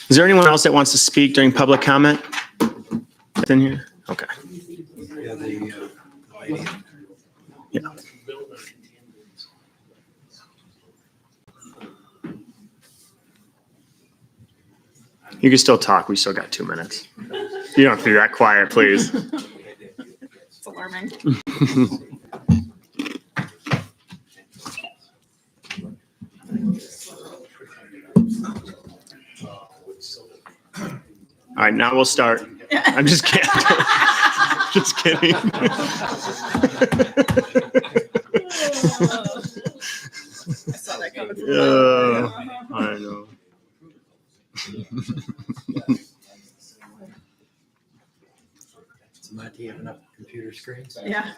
Is there anyone else that wants to speak during public comment? In here? Okay. Yeah. You can still talk. We still got 2 minutes. You don't have to be that quiet, please. It's alarming. All right, now we'll start. I'm just kidding. Just kidding. I saw that coming from the I know. Monty have enough computer screens? Yeah.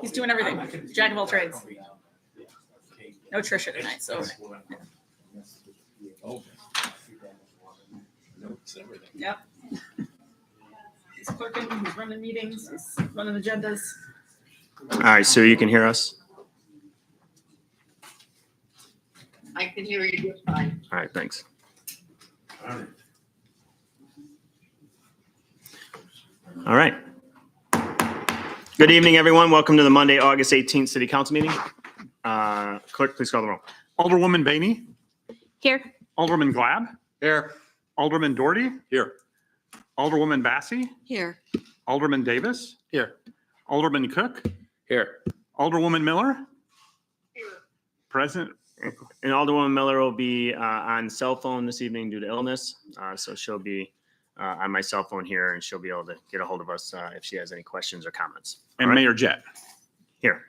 He's doing everything. Jack of all trades. No Trisha tonight, so. Yep. He's clerking, he's running meetings, he's running agendas. All right, so you can hear us? I can hear you just fine. All right, thanks. All right. Good evening, everyone. Welcome to the Monday, August 18th City Council meeting. Clerk, please call the roll. Alderwoman Bainey, Here. Alderman Glad, Here. Alderman Doherty, Here. Alderwoman Bassey, Here. Alderman Davis, Here. Alderman Cook, Here. Alderwoman Miller, Here. present. And Alderwoman Miller will be on cell phone this evening due to illness. So she'll be on my cell phone here and she'll be able to get a hold of us if she has any questions or comments. And All right. Mayor Jett. Here.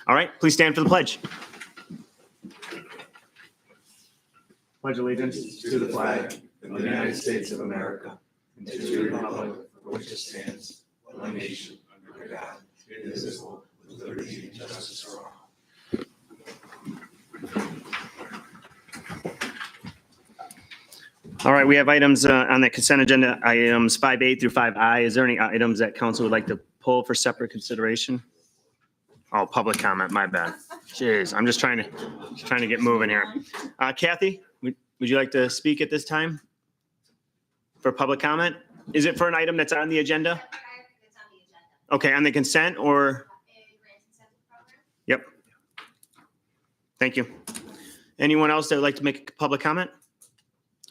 All right, please stand for the pledge. Pledge allegiance to the flag of the United States of America and to the republic for which it stands, one nation, under God, indivisible, with liberty and justice for all. All right, we have items on the consent agenda, items 5A through 5I. Is there any items that council would like to pull for separate consideration? Oh, public comment, my bad. Jeez, I'm just trying to get moving here. Kathy, would you like to speak at this time for public comment? Is it for an item that's on the agenda? It's on the agenda. Okay, on the consent or? Yep. Thank you. Anyone else that would like to make a public comment?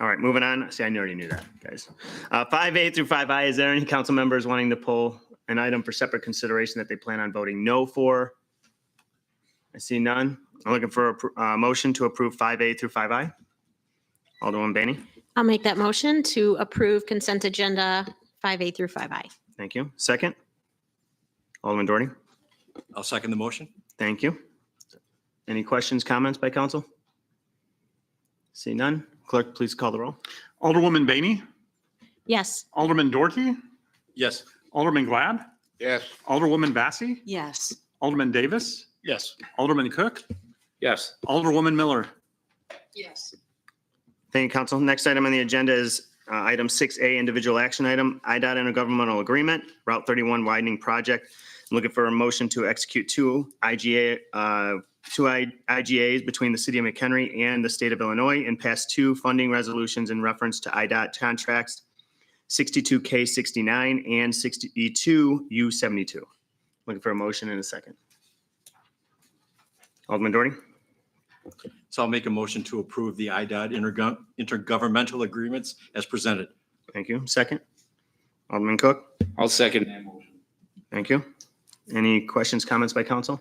All right, moving on. See, I already knew that, guys. 5A through 5I, is there any council members wanting to pull an item for separate consideration that they plan on voting no for? I see none. I'm looking for a motion to approve 5A through 5I. Alderwoman Bainey, I'll make that motion to approve consent agenda 5A through 5I. thank you. Second? Alderman Doherty, I'll second the motion. thank you. Any questions, comments by council? See none. Clerk, please call the roll. Alderwoman Bainey, Yes. Alderman Doherty, Yes. Alderman Glad, Yes. Alderwoman Bassey, Yes. Alderman Davis, Yes. Alderman Cook, Yes. Alderwoman Miller. Yes. Thank you, council. Next item on the agenda is item 6A, individual action item, IDOT intergovernmental agreement, Route 31 widening project. I'm looking for a motion to execute two IGAs between the city of McHenry and the state of Illinois and pass two funding resolutions in reference to IDOT contracts 62K69 and 62U72. Looking for a motion in a second. Alderman Doherty, So I'll make a motion to approve the IDOT intergovernmental agreements as presented. thank you. Second. Alderman Cook, I'll second that motion. thank you. Any questions, comments by council?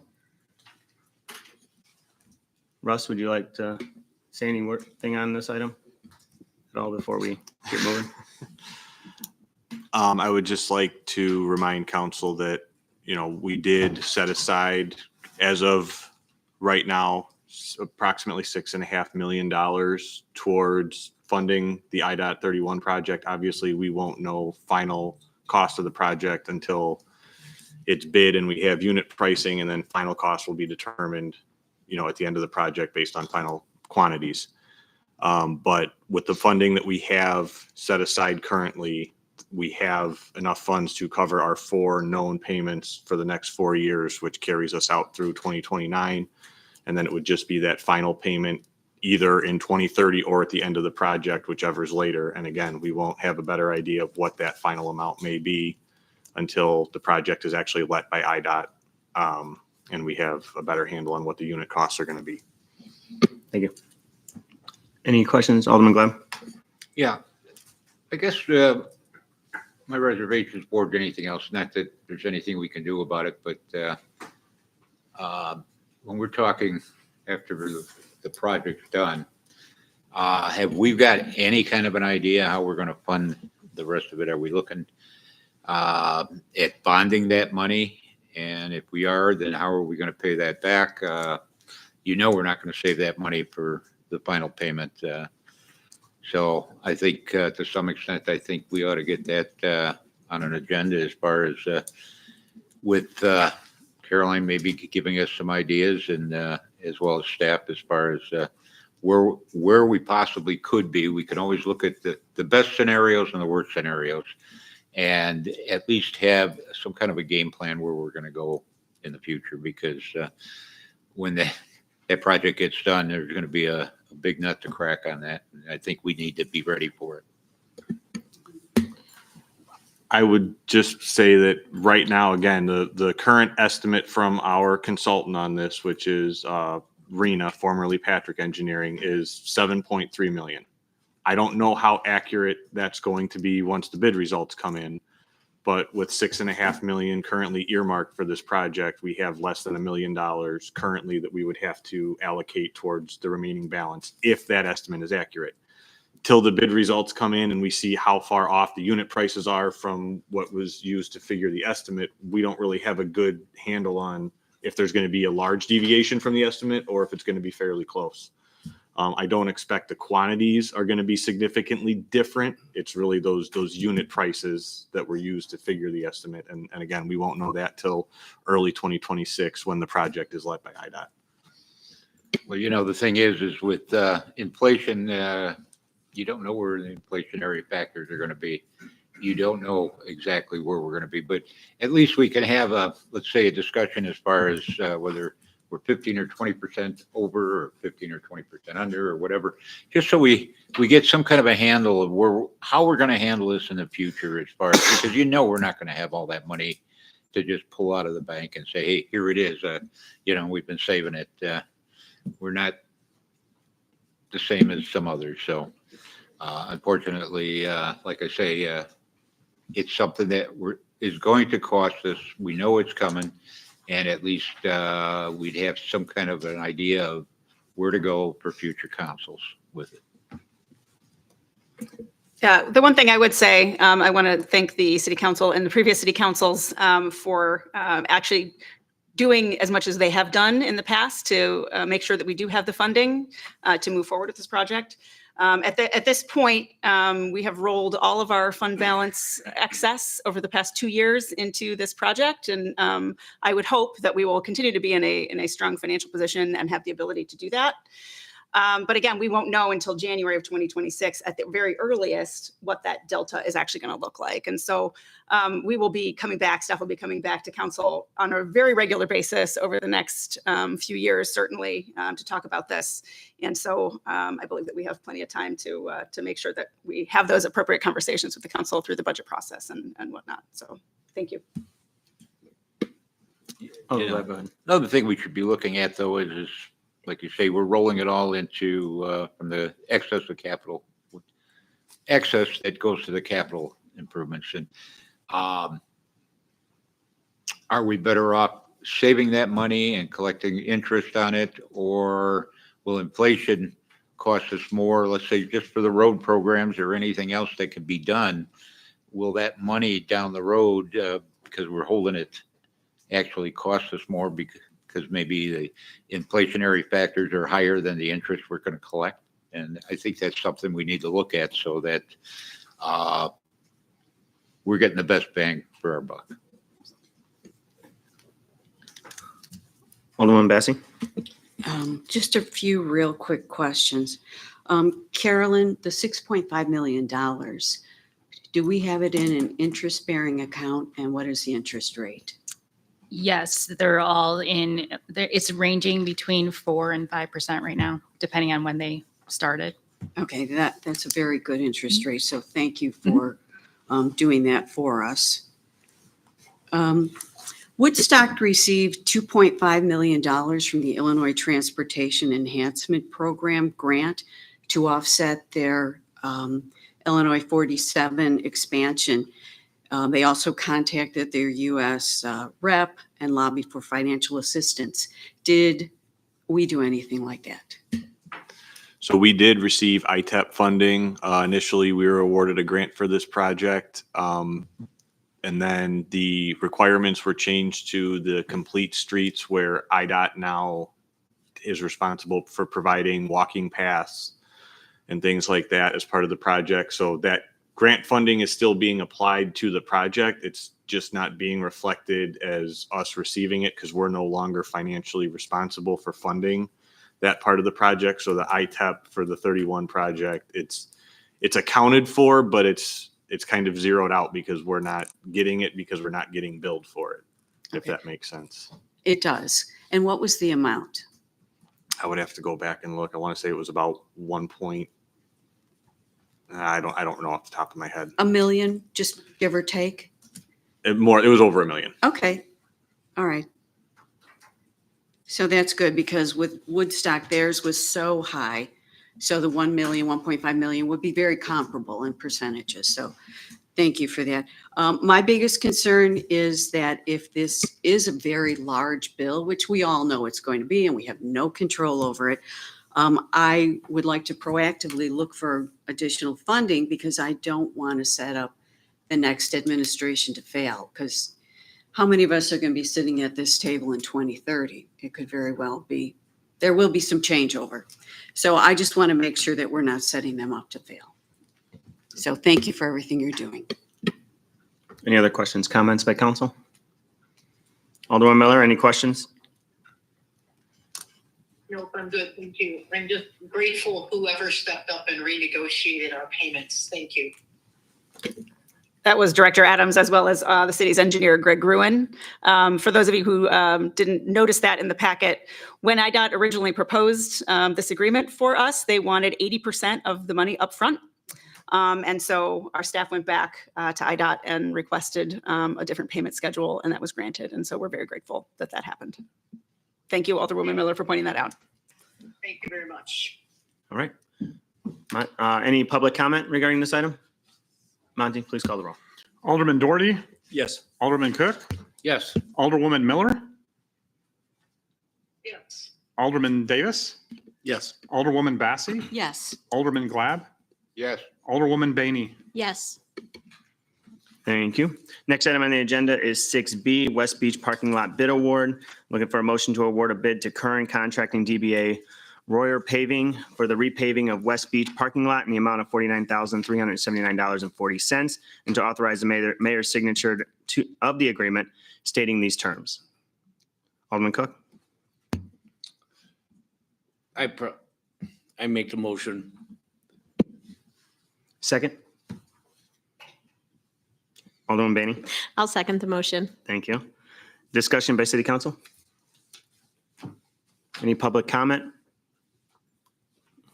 Russ, would you like to say anything on this item at all before we get moving? I would just like to remind council that, we did set aside, as of right now, approximately $6.5 million towards funding the IDOT 31 project. Obviously, we won't know final cost of the project until it's bid and we have unit pricing, and then final cost will be determined, at the end of the project based on final quantities. But with the funding that we have set aside currently, we have enough funds to cover our 4 known payments for the next 4 years, which carries us out through 2029. And then it would just be that final payment either in 2030 or at the end of the project, whichever's later. And again, we won't have a better idea of what that final amount may be until the project is actually let by IDOT. And we have a better handle on what the unit costs are going to be. Thank you. Any questions, Alderman Gleb? Yeah, I guess my reservations more than anything else, not that there's anything we can do about it, but when we're talking after the project's done, have we got any kind of an idea how we're going to fund the rest of it? Are we looking at bonding that money? And if we are, then how are we going to pay that back? We're not going to save that money for the final payment. So I think to some extent, I think we ought to get that on an agenda as far as with Caroline maybe giving us some ideas and as well as staff as far as where we possibly could be. We can always look at the best scenarios and the worst scenarios and at least have some kind of a game plan where we're going to go in the future, because when that project gets done, there's going to be a big nut to crack on that. And I think we need to be ready for it. I would just say that right now, again, the current estimate from our consultant on this, which is RENA, formerly Patrick Engineering, is 7.3 million. I don't know how accurate that's going to be once the bid results come in, but with 6.5 million currently earmarked for this project, we have less than $1 million currently that we would have to allocate towards the remaining balance if that estimate is accurate. Till the bid results come in and we see how far off the unit prices are from what was used to figure the estimate, we don't really have a good handle on if there's going to be a large deviation from the estimate or if it's going to be fairly close. I don't expect the quantities are going to be significantly different. It's really those unit prices that were used to figure the estimate. And again, we won't know that till early 2026 when the project is led by IDOT. Well, the thing is with inflation, you don't know where the inflationary factors are going to be. You don't know exactly where we're going to be, but at least we can have let's say a discussion as far as whether we're 15 or 20% over or 15 or 20% under or whatever, just so we get some kind of a handle of how we're going to handle this in the future as far as, because we're not going to have all that money to just pull out of the bank and say, hey, here it is. We've been saving it. We're not the same as some others. So unfortunately, like I say, it's something that is going to cost us. We know it's coming. And at least we'd have some kind of an idea of where to go for future councils with it. Yeah, the one thing I would say, I want to thank the city council and the previous city councils for actually doing as much as they have done in the past to make sure that we do have the funding to move forward with this project. At this point, we have rolled all of our fund balance excess over the past 2 years into this project. And I would hope that we will continue to be in a strong financial position and have the ability to do that. But again, we won't know until January of 2026 at the very earliest what that delta is actually going to look like. And so we will be coming back, staff will be coming back to council on a very regular basis over the next few years, certainly, to talk about this. And so I believe that we have plenty of time to make sure that we have those appropriate conversations with the council through the budget process and whatnot. So thank you. Another thing we should be looking at, though, is like you say, we're rolling it all into from the excess of capital, excess that goes to the capital improvements. And are we better off saving that money and collecting interest on it, or will inflation cost us more? Let's say just for the road programs or anything else that can be done, will that money down the road, because we're holding it, actually cost us more because maybe the inflationary factors are higher than the interest we're going to collect? And I think that's something we need to look at so that we're getting the best bang for our buck. Alderman Bassi? Just a few real quick questions. Carolyn, the $6.5 million, do we have it in an interest-bearing account, and what is the interest rate? Yes, they're all in, it's ranging between 4 and 5% right now, depending on when they started. Okay, that's a very good interest rate, so thank you for doing that for us. Woodstock received $2.5 million from the Illinois Transportation Enhancement Program grant to offset their Illinois 47 expansion. They also contacted their U.S. rep and lobbied for financial assistance. Did we do anything like that? So we did receive ITEP funding. Initially, we were awarded a grant for this project. And then the requirements were changed to the complete streets where IDOT now is responsible for providing walking paths and things like that as part of the project. So that grant funding is still being applied to the project. It's just not being reflected as us receiving it because we're no longer financially responsible for funding that part of the project. So the ITEP for the 31 project, it's accounted for, but it's kind of zeroed out because we're not getting it because we're not getting billed for it, if Okay. that makes sense. It does. And what was the amount? I would have to go back and look. I want to say it was about 1 point. I don't know off the top of my head. $1 million, just give or take? It was over $1 million. Okay, all right. So that's good because with Woodstock, theirs was so high. So the 1 million, 1.5 million would be very comparable in percentages. So thank you for that. My biggest concern is that if this is a very large bill, which we all know it's going to be, and we have no control over it, I would like to proactively look for additional funding because I don't want to set up the next administration to fail. Because how many of us are going to be sitting at this table in 2030? It could very well be, there will be some changeover. So I just want to make sure that we're not setting them up to fail. So thank you for everything you're doing. Any other questions, comments by council? Alderman Miller, any questions? Nope, I'm good. Thank you. I'm just grateful whoever stepped up and renegotiated our payments. Thank you. That was Director Adams as well as the city's engineer, Greg Gruen. For those of you who didn't notice that in the packet, when IDOT originally proposed this agreement for us, they wanted 80% of the money up front. And so our staff went back to IDOT and requested a different payment schedule, and that was granted. And so we're very grateful that that happened. Thank you, Alderwoman Miller, for pointing that out. Thank you very much. All right. Any public comment regarding this item? Monty, please call the roll. Alderman Doherty, Yes. Alderman Cook, Yes. Alderwoman Miller, Yes. Alderman Davis, Yes. Alderwoman Bassey, Yes. Alderman Glab, Yes. Alderwoman Bainey. Yes. Thank you. Next item on the agenda is 6B, West Beach Parking Lot Bid Award. Looking for a motion to award a bid to current contracting DBA Royer Paving for the repaving of West Beach parking lot in the amount of $49,379.40 and to authorize the mayor's signature of the agreement stating these terms. Alderman Cook? I make the motion. Second? Alderman Bainey? I'll second the motion. Thank you. Discussion by city council? Any public comment?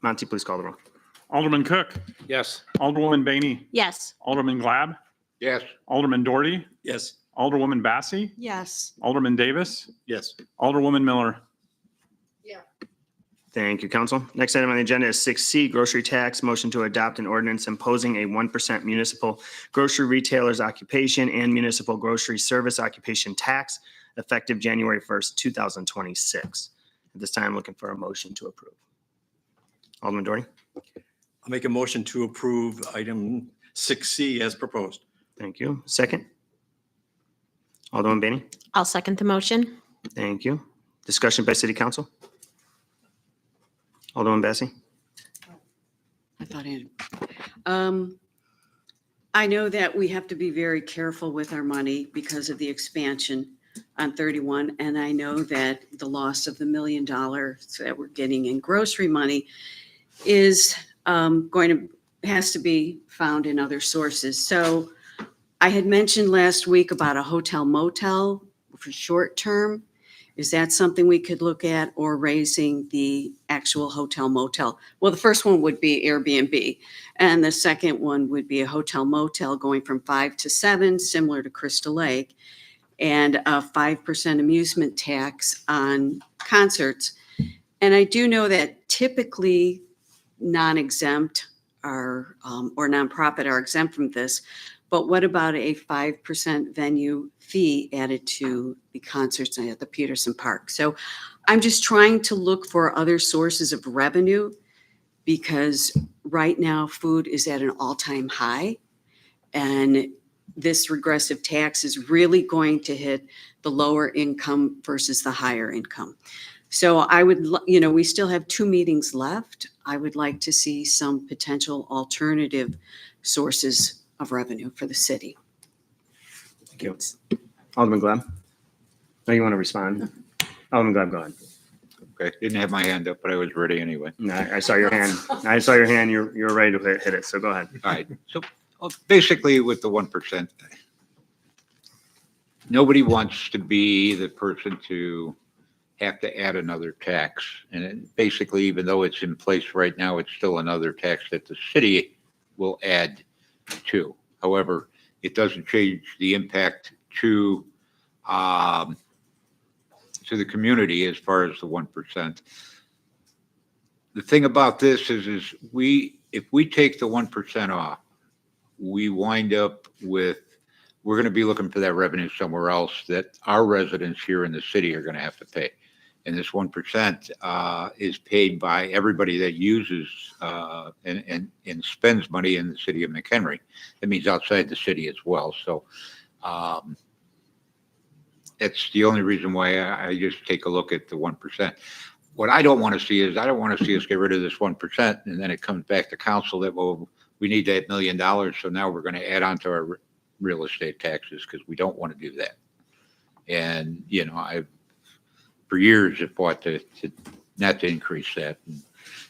Monty, please call the roll. Alderman Cook, Yes. Alderwoman Bainey, Yes. Alderman Glab, Yes. Alderman Doherty, Yes. Alderwoman Bassey, Yes. Alderman Davis, Yes. Alderwoman Miller. Yeah. Thank you, council. Next item on the agenda is 6C, grocery tax. Motion to adopt an ordinance imposing a 1% municipal grocery retailer's occupation and municipal grocery service occupation tax effective January 1st, 2026. At this time, looking for a motion to approve. Alderman Doherty? I'll make a motion to approve item 6C as proposed. Thank you. Second? Alderman Bainey? I'll second the motion. Thank you. Discussion by city council? Alderman Bassey? I thought I know that we have to be very careful with our money because of the expansion on 31. And I know that the loss of the $1 million that we're getting in grocery money is has to be found in other sources. So I had mentioned last week about a hotel motel for short term? Is that something we could look at, or raising the actual hotel motel? Well, the first one would be Airbnb, and the second one would be a hotel motel going from 5 to 7, similar to Crystal Lake, and a 5% amusement tax on concerts. And I do know that typically non-exempt are, or nonprofit are exempt from this, but what about a 5% venue fee added to the concerts at the Peterson Park? So I'm just trying to look for other sources of revenue, because right now food is at an all-time high, and this regressive tax is really going to hit the lower income versus the higher income. So I would, we still have 2 meetings left. I would like to see some potential alternative sources of revenue for the city. Thank you. Alderman Gleb? No, you want to respond? Alderman Gleb, go ahead. Okay, didn't have my hand up, but I was ready anyway. No, I saw your hand. I saw your hand. You're ready to hit it. So go ahead. All right, so basically with the 1%, nobody wants to be the person to have to add another tax. And basically, even though it's in place right now, it's still another tax that the city will add to. However, it doesn't change the impact to the community as far as the 1%. The thing about this is if we take the 1% off, we wind up with, we're going to be looking for that revenue somewhere else that our residents here in the city are going to have to pay. And this 1% is paid by everybody that uses and spends money in the city of McHenry. That means outside the city as well. So it's the only reason why I just take a look at the 1%. What I don't want to see is, I don't want to see us get rid of this 1%, and then it comes back to council that, well, we need that $1 million, so now we're going to add on to our real estate taxes, because we don't want to do that. And, I've for years have fought to not to increase that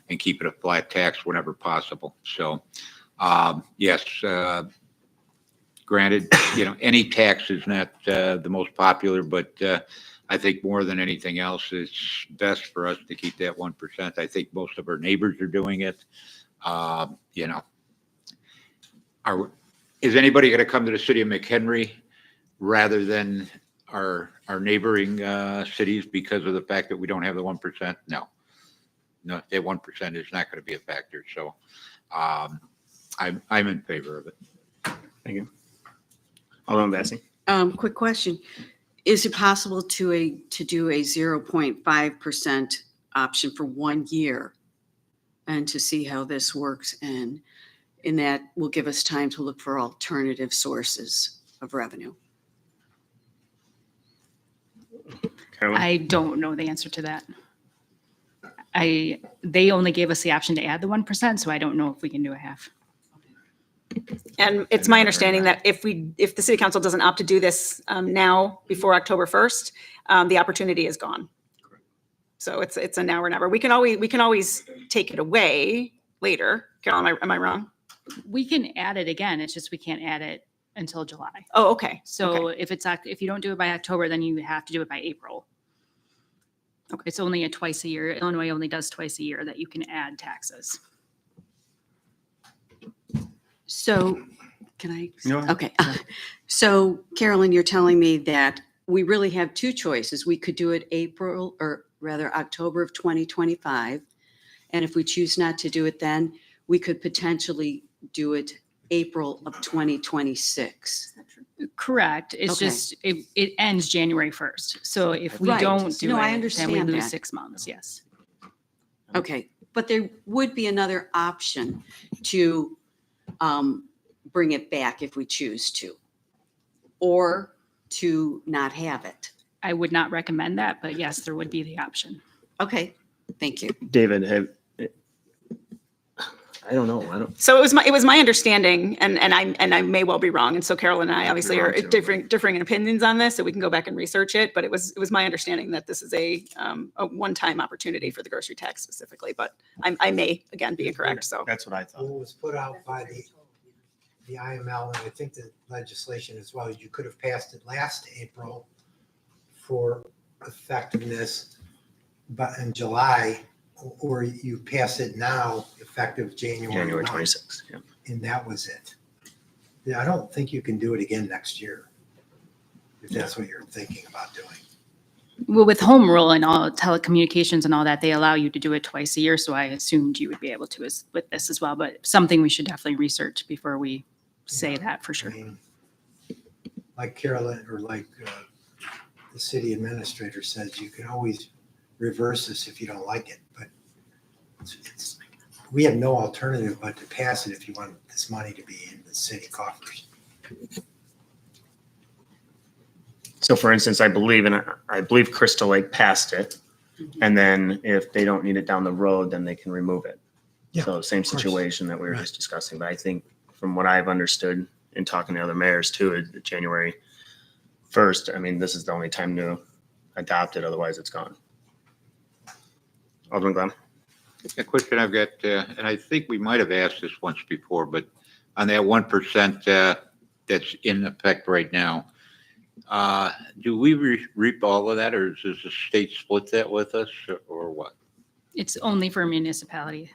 and keep it a flat tax whenever possible. So, yes, granted, any tax is not the most popular, but I think more than anything else, it's best for us to keep that 1%. I think most of our neighbors are doing it. Is anybody going to come to the city of McHenry rather than our neighboring cities because of the fact that we don't have the 1%? No, that 1% is not going to be a factor. So I'm in favor of it. Thank you. Alderman Bassi? Quick question. Is it possible to do a 0.5% option for 1 year and to see how this works? And in that will give us time to look for alternative sources of revenue. Carolyn? I don't know the answer to that. They only gave us the option to add the 1%, so I don't know if we can do a half. And it's my understanding that if the city council doesn't opt to do this now before October 1st, the opportunity is gone. So it's a now or never. We can always take it away later. Carol, am I wrong? We can add it again. It's just we can't add it until July. Oh, okay. So Okay. if you don't do it by October, then you have to do it by April. Okay. It's only twice a year. Illinois only does twice a year that you can add taxes. So can I? Go ahead. Okay. So Carolyn, you're telling me that we really have 2 choices. We could do it April, or rather October of 2025. And if we choose not to do it then, we could potentially do it April of 2026. Correct. It's Okay. just, it ends January 1st. So if we Right. don't do No, I it, then we understand lose that. 6 months. Yes. Okay, but there would be another option to bring it back if we choose to, or to not have it. I would not recommend that, but yes, there would be the option. Okay, thank you. David, I don't know. So it was my understanding, and I may well be wrong. And so Carol and I obviously are wrong too. differing in opinions on this, so we can go back and research it. But it was my understanding that this is a one-time opportunity for the grocery tax specifically. But I may again be incorrect. So That's what I thought. Well, it was put out by the IML, and I think the legislation as well. You could have passed it last April, for effectiveness, but in July, or you pass it now, effective January 1. 26th. Yeah. And that was it. Yeah, I don't think you can do it again next year, if that's what you're thinking about doing. Well, with home rule and all telecommunications and all that, they allow you to do it twice a year. So I assumed you would be able to with this as well, but something we should definitely research before we say that for I sure. mean, like Carolyn, or like the city administrator says, you can always reverse this if you don't like it, but we have no alternative but to pass it if you want this money to be in the city coffers. So for instance, I believe Crystal Lake passed it. And then if they don't need it down the road, then they can remove it. Yeah, So same course. situation that we were Right. just discussing. But I think from what I've understood in talking to other mayors too, is that January 1st, I mean, this is the only time to adopt it. Otherwise it's gone. Alderman Glenn? A question I've got, and I think we might have asked this once before, but on that 1% that's in effect right now, do we reap all of that, or does the state split that with us, or what? It's only for municipality.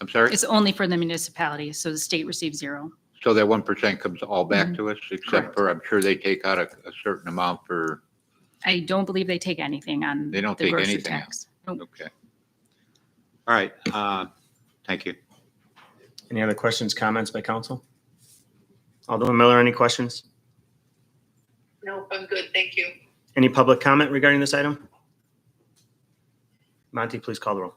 I'm sorry? It's only for the municipality. So the state receives zero. So that 1% comes all back to us, except Correct. for, I'm sure they take out a certain amount for, I don't believe they take anything on They don't the take grocery anything out. tax. Nope. okay. All right, thank you. Any other questions, comments by council? Alderman Miller, any questions? Nope, I'm good, thank you. Any public comment regarding this item? Monty, please call the roll.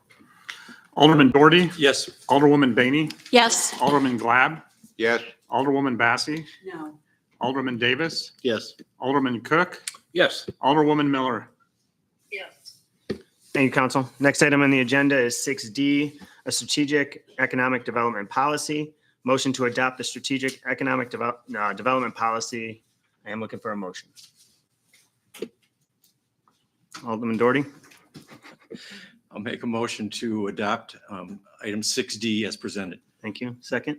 Alderman Doherty, Yes. Alderwoman Bainey, Yes. Alderman Glad, Yes, Alderwoman Bassi, No. Alderman Davis, Yes. Alderman Cook, Yes. Alderwoman Miller. Yes. Thank you, council. Next item on the agenda is 6D, a strategic economic development policy. Motion to adopt the strategic economic development policy. I am looking for a motion. Alderman Doherty? I'll make a motion to adopt item 6D as presented. Thank you. Second?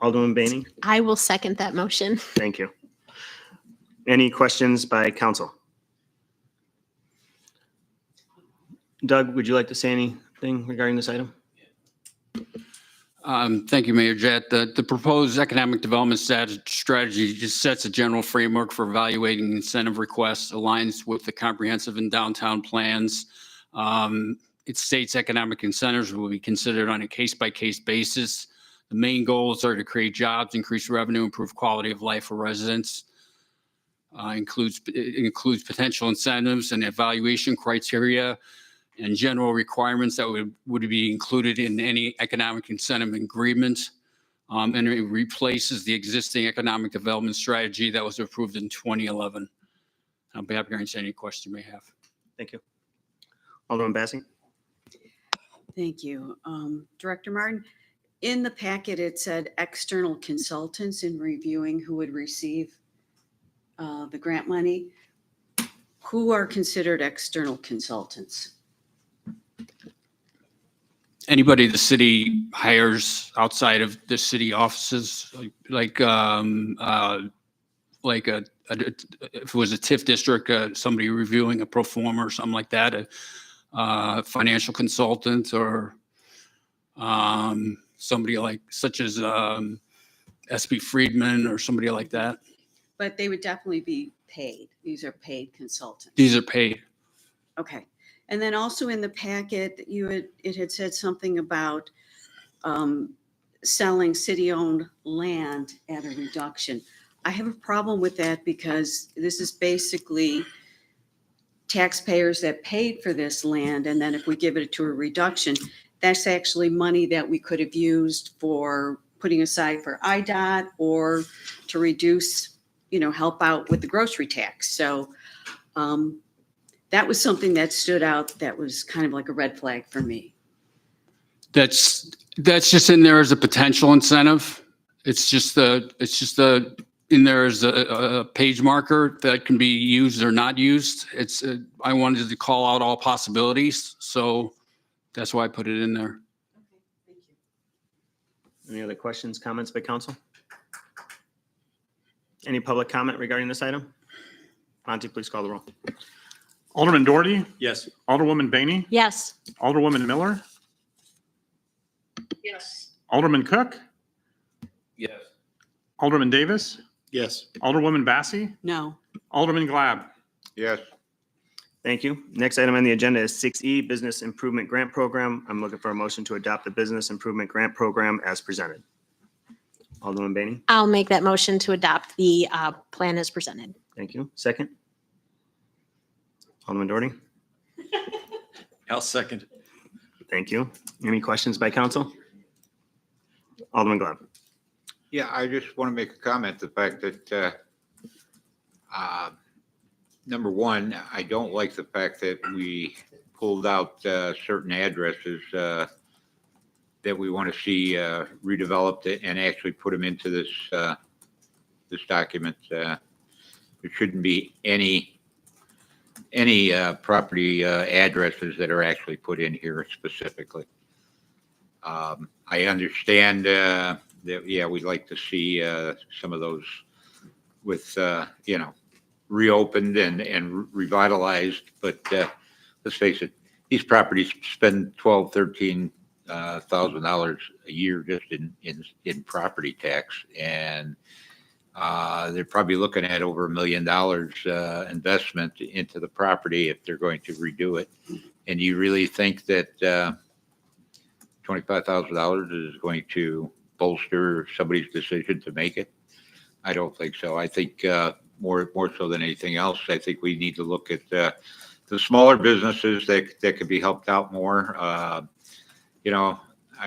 Alderman Bainey? I will second that motion. Thank you. Any questions by council? Doug, would you like to say anything regarding this item? Thank you, Mayor Jett. The proposed economic development strategy just sets a general framework for evaluating incentive requests, aligns with the comprehensive and downtown plans. It states economic incentives will be considered on a case-by-case basis. The main goals are to create jobs, increase revenue, improve quality of life for residents. It includes potential incentives and evaluation criteria and general requirements that would be included in any economic incentive agreement. And it replaces the existing economic development strategy that was approved in 2011. I'll be happy to answer any question you may have. Thank you. Alderman Bassi? Thank you. Director Martin, in the packet, it said external consultants in reviewing who would receive the grant money. Who are considered external consultants? Anybody the city hires outside of the city offices, if it was a TIF district, somebody reviewing a pro forma or something like that, a financial consultant or somebody such as SB Friedman or somebody like that. But they would definitely be paid. These are paid consultants. These are paid. Okay. And then also in the packet, it had said something about selling city-owned land at a reduction. I have a problem with that because this is basically taxpayers that paid for this land. And then if we give it to a reduction, that's actually money that we could have used for putting aside for IDOT or to reduce, help out with the grocery tax. So that was something that stood out that was kind of like a red flag for me. That's just in there as a potential incentive. It's just in there as a page marker that can be used or not used. I wanted to call out all possibilities, so that's why I put it in there. Any other questions, comments by council? Any public comment regarding this item? Monty, please call the roll. Alderman Doherty, Yes. Alderwoman Bainey, Yes. Alderwoman Miller, Yes. Alderman Cook, Yes. Alderman Davis, Yes. Alderwoman Bassey, No. Alderman Glad. Yes. Thank you. Next item on the agenda is 6E, Business Improvement Grant Program. I'm looking for a motion to adopt the Business Improvement Grant Program as presented. Alderman Bainey, I'll make that motion to adopt the plan as presented. thank you. Second? Alderman Doherty, I'll second. thank you. Any questions by council? Alderman Glad. Yeah, I just want to make a comment, the fact that, number one, I don't like the fact that we pulled out certain addresses that we want to see redeveloped and actually put them into this, this document. There shouldn't be any property addresses that are actually put in here specifically. I understand that, yeah, we'd like to see some of those with, reopened and revitalized, but let's face it, these properties spend $12,000-13,000 a year just in property tax, and they're probably looking at over $1 million investment into the property if they're going to redo it. And you really think that $25,000 is going to bolster somebody's decision to make it? I don't think so. I think more so than anything else, I think we need to look at the smaller businesses that could be helped out more. I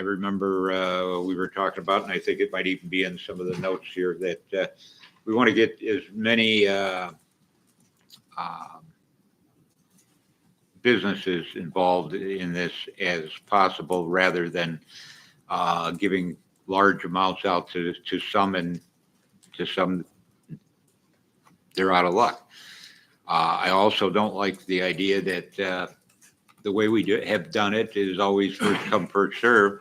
remember we were talking about, and I think it might even be in some of the notes here, that we want to get as many businesses involved in this as possible, rather than giving large amounts out to some, and to some they're out of luck. I also don't like the idea that the way we have done it is always first come, first serve.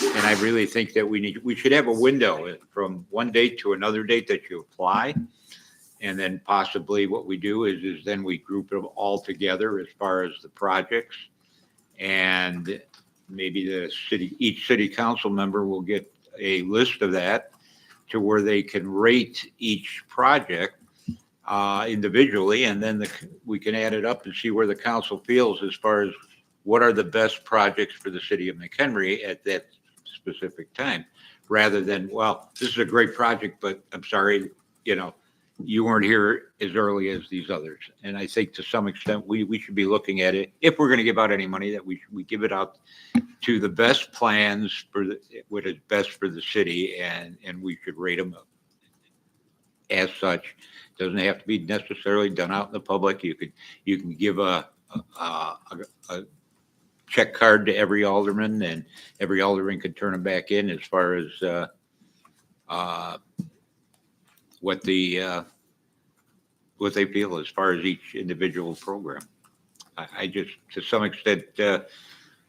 And I really think that we should have a window from one date to another date that you apply. And then possibly what we do is then we group them all together as far as the projects. And maybe each city council member will get a list of that to where they can rate each project individually, and then we can add it up and see where the council feels as far as what are the best projects for the city of McHenry at that specific time, rather than, well, this is a great project, but I'm sorry, you weren't here as early as these others. And I think to some extent, we should be looking at it, if we're going to give out any money, that we give it out to the best plans for what is best for the city, and we should rate them as such. Doesn't have to be necessarily done out in the public. You can give a check card to every alderman, and every alderman can turn them back in as far as what they feel as far as each individual program. I just, to some extent,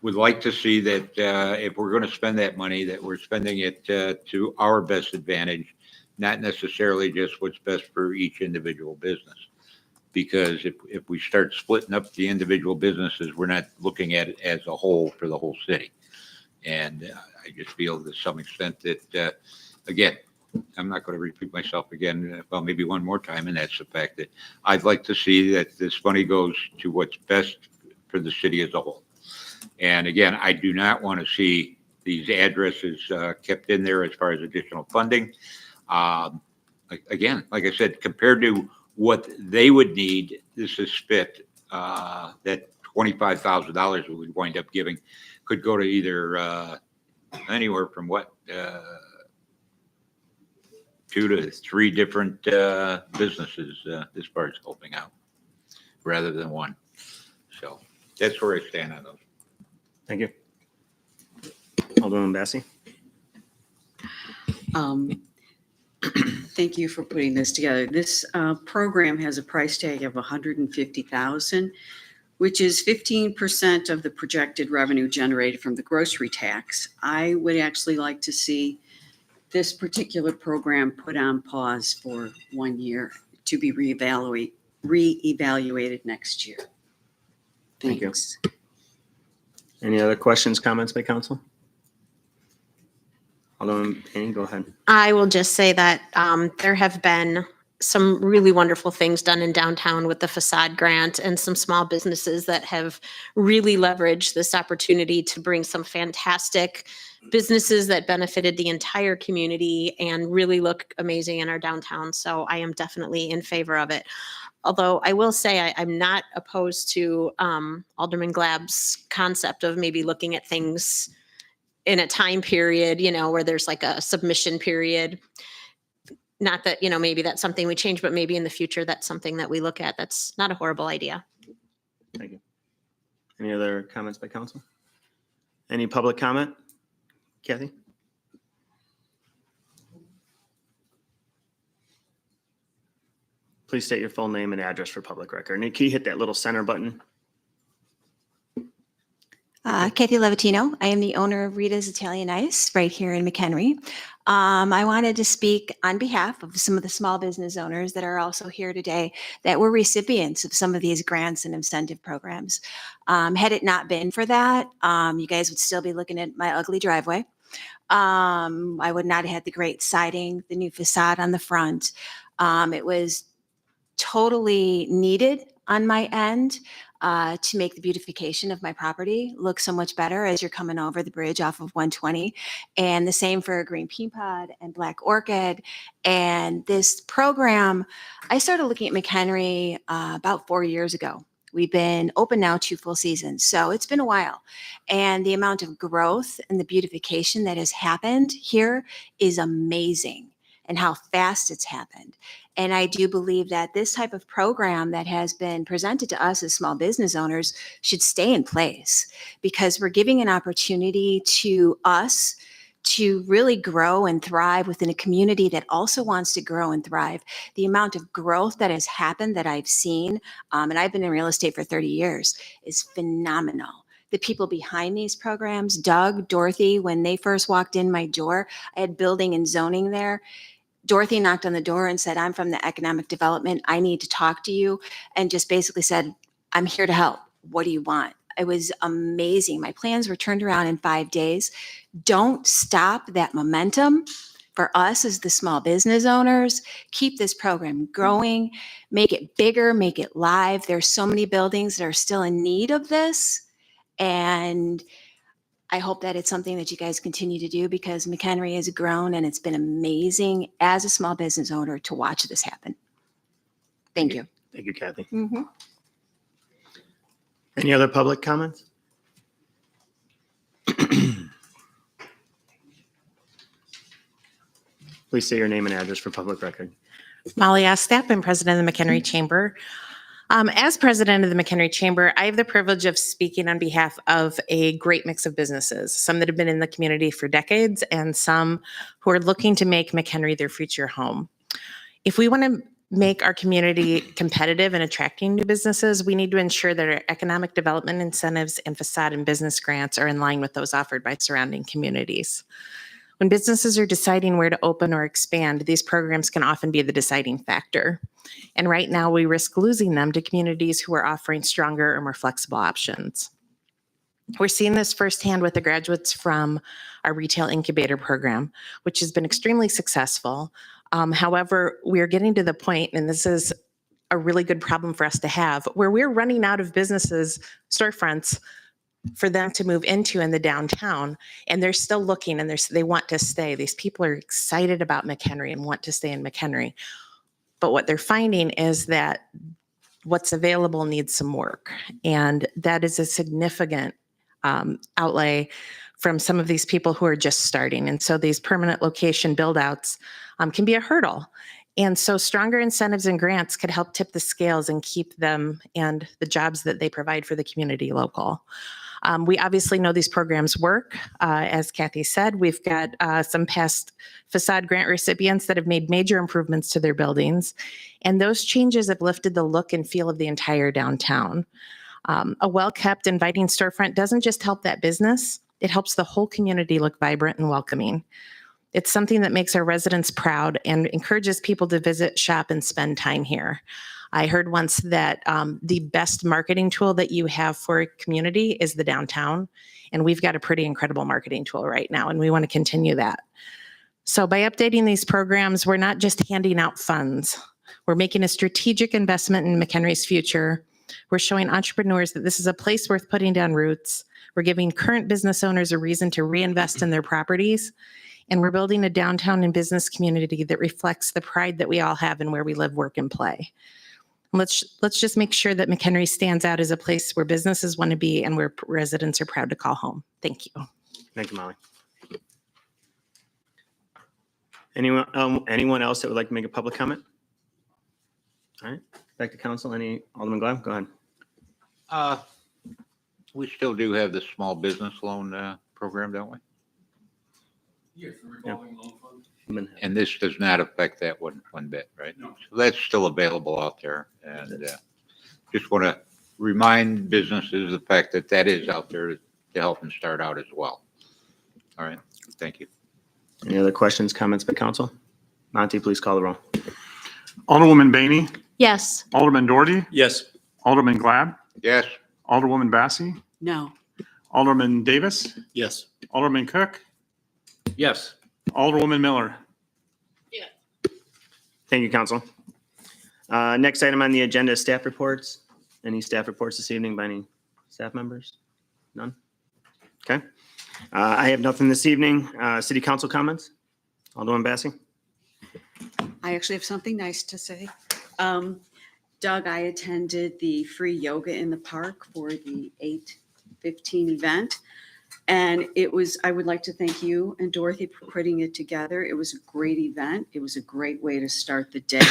would like to see that if we're going to spend that money, that we're spending it to our best advantage, not necessarily just what's best for each individual business. Because if we start splitting up the individual businesses, we're not looking at it as a whole for the whole city. And I just feel to some extent that, again, I'm not going to repeat myself again, well, maybe one more time, and that's the fact that I'd like to see that this money goes to what's best for the city as a whole. And again, I do not want to see these addresses kept in there as far as additional funding. Again, like I said, compared to what they would need, this is fit, that $25,000 we would wind up giving could go to either anywhere from 2 to 3 different businesses as far as helping out, rather than one. So that's where I stand on those. Thank you. Alderman Bassey. Thank you for putting this together. This program has a price tag of $150,000, which is 15% of the projected revenue generated from the grocery tax. I would actually like to see this particular program put on pause for 1 year to be reevaluated reevaluated next year. Thank you. Thanks. Any other questions, comments by council? Alderman Payne, go ahead. I will just say that there have been some really wonderful things done in downtown with the facade grant and some small businesses that have really leveraged this opportunity to bring some fantastic businesses that benefited the entire community and really look amazing in our downtown. So I am definitely in favor of it. Although I will say I'm not opposed to Alderman Glab's concept of maybe looking at things in a time period, where there's like a submission period. Not that, maybe that's something we change, but maybe in the future, that's something that we look at. That's not a horrible idea. Thank you. Any other comments by council? Any public comment? Kathy? Please state your full name and address for public record. And can you hit that little center button? Kathy Levatino. I am the owner of Rita's Italian Ice right here in McHenry. I wanted to speak on behalf of some of the small business owners that are also here today that were recipients of some of these grants and incentive programs. Had it not been for that, you guys would still be looking at my ugly driveway. I would not have had the great siding, the new facade on the front. It was totally needed on my end. To make the beautification of my property look so much better as you're coming over the bridge off of 120. And the same for Green Pea Pod and Black Orchid. And this program, I started looking at McHenry about 4 years ago. We've been open now 2 full seasons, so it's been a while. And the amount of growth and the beautification that has happened here is amazing, and how fast it's happened. And I do believe that this type of program that has been presented to us as small business owners should stay in place, because we're giving an opportunity to us to really grow and thrive within a community that also wants to grow and thrive. The amount of growth that has happened that I've seen, and I've been in real estate for 30 years, is phenomenal. The people behind these programs, Doug, Dorothy, when they first walked in my door, I had building and zoning there. Dorothy knocked on the door and said, I'm from the economic development. I need to talk to you. And just basically said, I'm here to help. What do you want? It was amazing. My plans were turned around in 5 days. Don't stop that momentum for us as the small business owners. Keep this program growing, make it bigger, make it live. There's so many buildings that are still in need of this. And I hope that it's something that you guys continue to do, because McHenry has grown and it's been amazing as a small business owner to watch this happen. Thank you. Thank you, Kathy. Mhm. Any other public comments? Please say your name and address for public record. Molly Ostap, I'm president of the McHenry Chamber. As president of the McHenry Chamber, I have the privilege of speaking on behalf of a great mix of businesses, some that have been in the community for decades and some who are looking to make McHenry their future home. If we want to make our community competitive in attracting new businesses, we need to ensure that our economic development incentives and facade and business grants are in line with those offered by surrounding communities. When businesses are deciding where to open or expand, these programs can often be the deciding factor. And right now, we risk losing them to communities who are offering stronger or more flexible options. We're seeing this firsthand with the graduates from our retail incubator program, which has been extremely successful. However, we're getting to the point, and this is a really good problem for us to have, where we're running out of businesses, storefronts, for them to move into in the downtown, and they're still looking and they want to stay. These people are excited about McHenry and want to stay in McHenry. But what they're finding is that what's available needs some work. And that is a significant outlay from some of these people who are just starting. And so these permanent location build outs can be a hurdle. And so stronger incentives and grants could help tip the scales and keep them and the jobs that they provide for the community local. We obviously know these programs work. As Kathy said, we've got some past facade grant recipients that have made major improvements to their buildings. And those changes have lifted the look and feel of the entire downtown. A well-kept, inviting storefront doesn't just help that business, it helps the whole community look vibrant and welcoming. It's something that makes our residents proud and encourages people to visit, shop, and spend time here. I heard once that the best marketing tool that you have for a community is the downtown. And we've got a pretty incredible marketing tool right now, and we want to continue that. So by updating these programs, we're not just handing out funds. We're making a strategic investment in McHenry's future. We're showing entrepreneurs that this is a place worth putting down roots. We're giving current business owners a reason to reinvest in their properties. And we're building a downtown and business community that reflects the pride that we all have in where we live, work, and play. Let's just make sure that McHenry stands out as a place where businesses want to be and where residents are proud to call home. Thank you. Thank you, Molly. Anyone else that would like to make a public comment? All right, back to council. Alderman Glab, go ahead. We still do have the small business loan program, don't we? Yes, the revolving loan fund. And this does not affect that one bit, right? No. So that's still available out there. And just want to remind businesses the fact that that is out there to help them start out as well. All right, thank you. Any other questions, comments by council? Monty, please call the roll. Alderwoman Bainey, Yes. Alderman Doherty, Yes. Alderman Glab, Yes. Alderwoman Bassi, No. Alderman Davis, Yes. Alderman Cook, Yes. Alderwoman Miller. Thank you, council. Next item on the agenda is staff reports. Any staff reports this evening by any staff members? None? Okay. I have nothing this evening. City council comments? Alderwoman Bassi? I actually have something nice to say. Doug, I attended the free yoga in the park for the 8:15 event. And I would like to thank you and Dorothy for putting it together. It was a great event. It was a great way to start the day.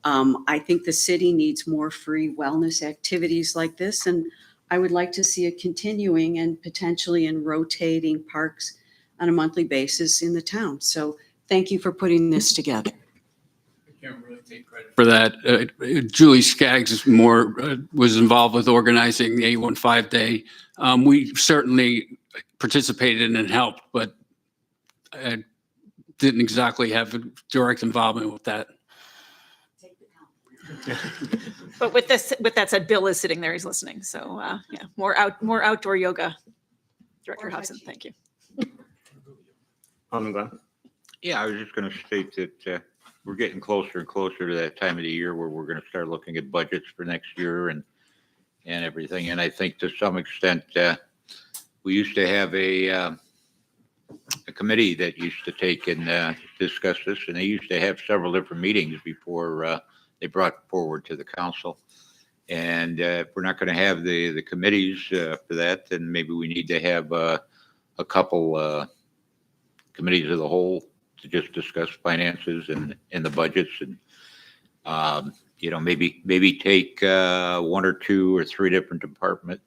I think the city needs more free wellness activities like this. And I would like to see it continuing and potentially in rotating parks on a monthly basis in the town. So thank you for putting this together. I can't really take credit. For that, Julie Skaggs was involved with organizing the 815 Day. We certainly participated and helped, but didn't exactly have direct involvement with that. But with that said, Bill is sitting there, he's listening. So yeah, more outdoor yoga. Director Hudson, thank you. Alderman Glab? Yeah, I was just going to state that we're getting closer and closer to that time of the year where we're going to start looking at budgets for next year and everything. And I think to some extent, we used to have a committee that used to take and discuss this, and they used to have several different meetings before they brought forward to the council. And if we're not going to have the committees for that, then maybe we need to have a couple committees of the whole to just discuss finances and the budgets and maybe take 1 or 2 or 3 different department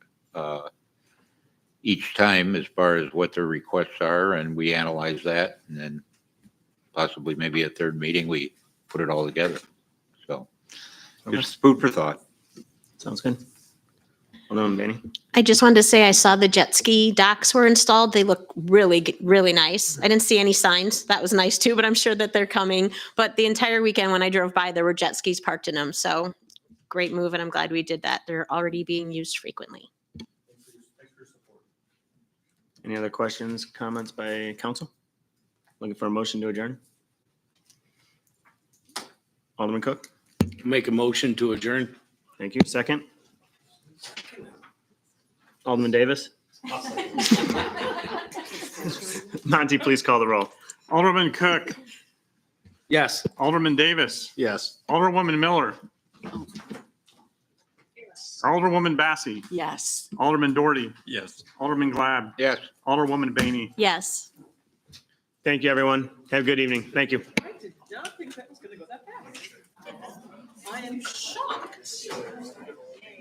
each time as far as what their requests are, and we analyze that, and then possibly maybe a third meeting we put it all together. So just food for thought. Sounds good. Alderwoman Bainey? I just wanted to say I saw the jet ski docks were installed. They look really, really nice. I didn't see any signs. That was nice too, but I'm sure that they're coming. But the entire weekend when I drove by, there were jet skis parked in them. So great move, and I'm glad we did that. They're already being used frequently. Any other questions, comments by council? Looking for a motion to adjourn? Alderman Cook? Make a motion to adjourn. Thank you. Second? Alderman Davis? Monty, please call the roll. Alderman Cook, Yes. Alderman Davis, Yes. Alderwoman Miller, Alderwoman Bassi, Yes. Alderman Doherty, Yes. Alderman Glab, Yes. Alderwoman Bainey. Yes. Thank you, everyone. Have a good evening. Thank you. I did not think that was going to go that fast. I am shocked.